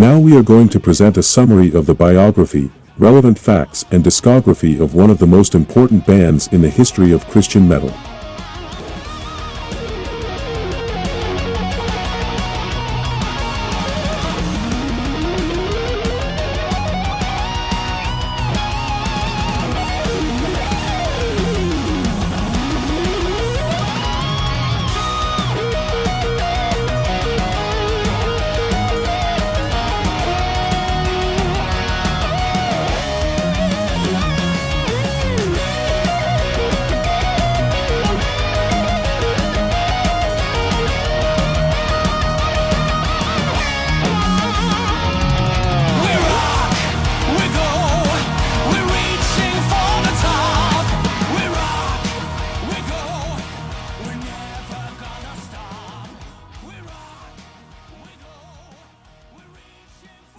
Now we are going to present a summary of the biography, relevant facts and discography of one of the most important bands in the history of Christian metal.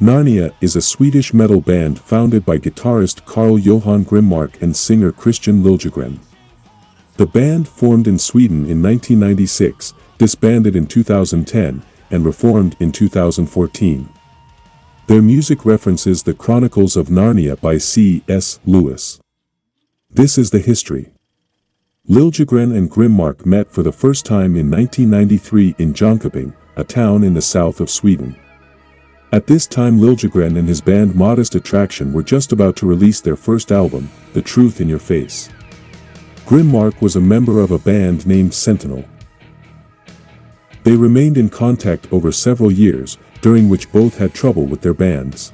Narnia is a Swedish metal band founded by guitarist Carl-Johan Grimmark and singer Christian Liljegren. The band formed in Sweden in 1996, disbanded in 2010, and reformed in 2014. Their music references the Chronicles of Narnia by C.S. Lewis. This is the history. Liljegren and Grimmark met for the first time in 1993 in Jönköping, a town in the south of Sweden. At this time Liljegren and his band Modest Attraction were just about to release their first album, The Truth in Your Face. Grimmark was a member of a band named Sentinel. They remained in contact over several years, during which both had trouble with their bands.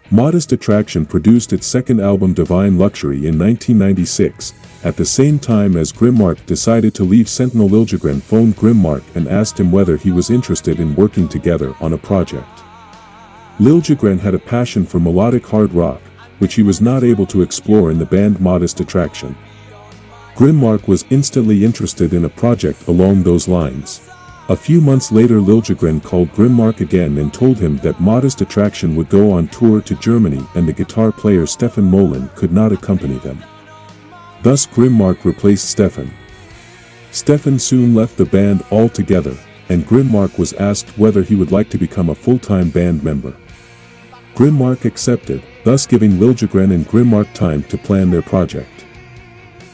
Modest Attraction produced its second album Divine Luxury in 1996, at the same time as Grimmark decided to leave Sentinel. Liljegren phoned Grimmark and asked him whether he was interested in working together on a project. Liljegren had a passion for melodic hard rock, which he was not able to explore in the band Modest Attraction. Grimmark was instantly interested in a project along those lines. A few months later Liljegren called Grimmark again and told him that Modest Attraction would go on tour to Germany and the guitar player Stefan Molin could not accompany them. Thus Grimmark replaced Stefan. Stefan soon left the band altogether, and Grimmark was asked whether he would like to become a full-time band member. Grimmark accepted, thus giving Liljegren and Grimmark time to plan their project.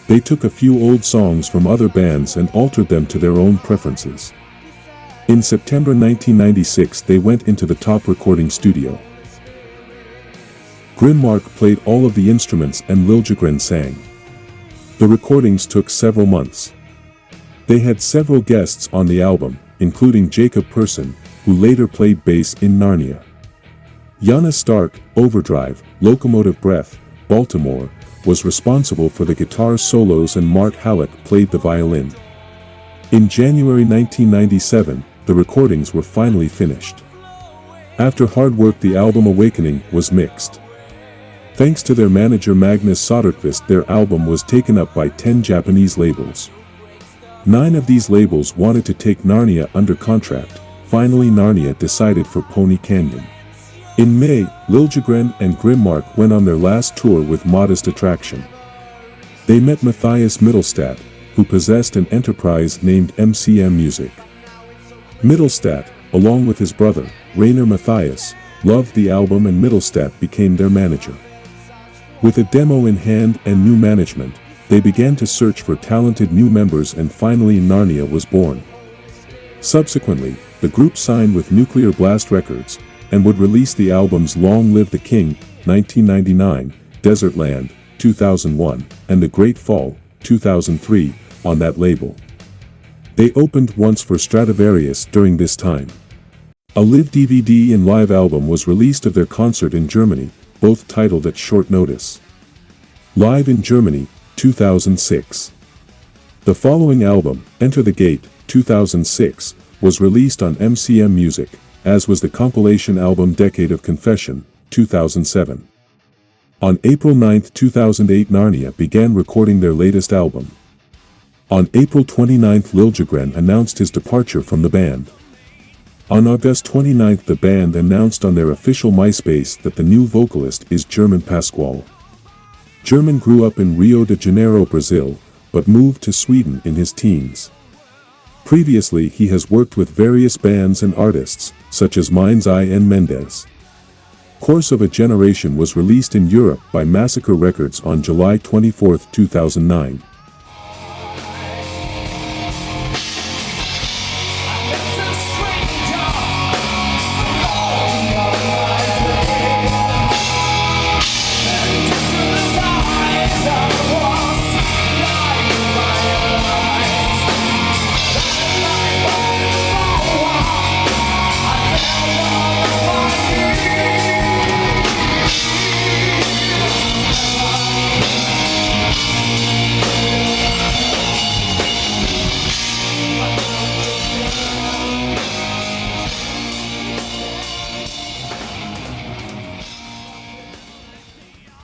They took a few old songs from other bands and altered them to their own preferences. In September 1996 they went into the Top recording studio. Grimmark played all of the instruments and Liljegren sang. The recordings took several months. They had several guests on the album, including Jacob Persson, who later played bass in Narnia. Jana Stark, Overdrive, Locomotive Breath, Baltimore, was responsible for the guitar solos and Mart Halleck played the violin. In January 1997, the recordings were finally finished. After hard work the album Awakening was mixed. Thanks to their manager Magnus Soderqvist their album was taken up by 10 Japanese labels. 9 of these labels wanted to take Narnia under contract. Finally Narnia decided for Pony Canyon. In May, Liljegren and Grimmark went on their last tour with Modest Attraction. They met Matthias Mittelstadt, who possessed an enterprise named MCM Music. Mittelstadt, along with his brother, Rainer Matthias, loved the album and Mittelstadt became their manager. With a demo in hand and new management, they began to search for talented new members and finally Narnia was born. Subsequently, the group signed with Nuclear Blast Records, and would release the albums Long Live the King, 1999, Desertland, 2001, and The Great Fall, 2003, on that label. They opened once for Stradivarius during this time. A live DVD and live album was released of their concert in Germany, both titled At Short Notice. Live in Germany, 2006. The following album, Enter the Gate, 2006, was released on MCM Music, as was the compilation album Decade of Confession, 2007. On April 9, 2008 Narnia began recording their latest album. On April 29 Liljegren announced his departure from the band. On August 29 the band announced on their official MySpace that the new vocalist is German Pascual. German grew up in Rio de Janeiro, Brazil, but moved to Sweden in his teens. Previously he has worked with various bands and artists, such as Mind's Eye and Mendez. Course of a Generation was released in Europe by Massacre Records on July 24, 2009.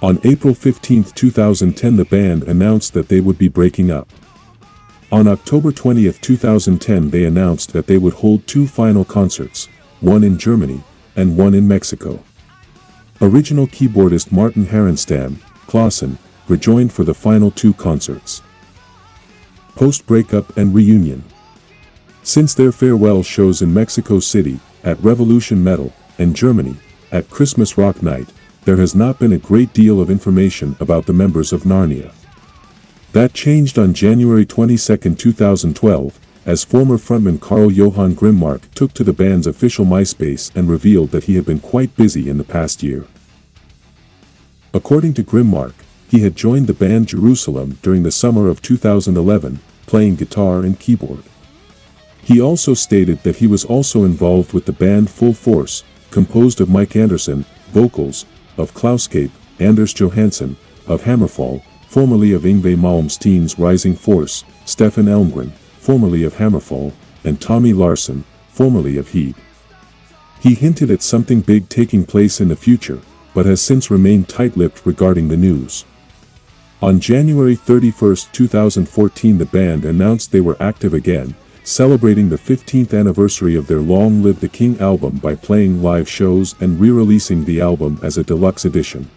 On April 15, 2010, the band announced that they would be breaking up. On October 20, 2010, they announced that they would hold 2 final concerts, one in Germany and one in Mexico. Original keyboardist Martin Harenstam, Clausen, rejoined for the final 2 concerts. Post-breakup and reunion. Since their farewell shows in Mexico City, at Revolution Metal, and Germany, at Christmas Rock Night, there has not been a great deal of information about the members of Narnia. That changed on January 22, 2012, as former frontman Carl-Johan Grimmark took to the band's official MySpace and revealed that he had been quite busy in the past year. According to Grimmark, he had joined the band Jerusalem during the summer of 2011, playing guitar and keyboard. He also stated that he was also involved with the band Full Force, composed of Mike Anderson, vocals, of Klauscape, Anders Johansson, of Hammerfall, formerly of Yngwie Malmsteen's Rising Force, Stefan Elmgren, formerly of Hammerfall, and Tommy Larsson, formerly of Heed. He hinted at something big taking place in the future, but has since remained tight-lipped regarding the news. On January 31, 2014, the band announced they were active again, celebrating the 15th anniversary of their Long Live the King album by playing live shows and re-releasing the album as a deluxe edition.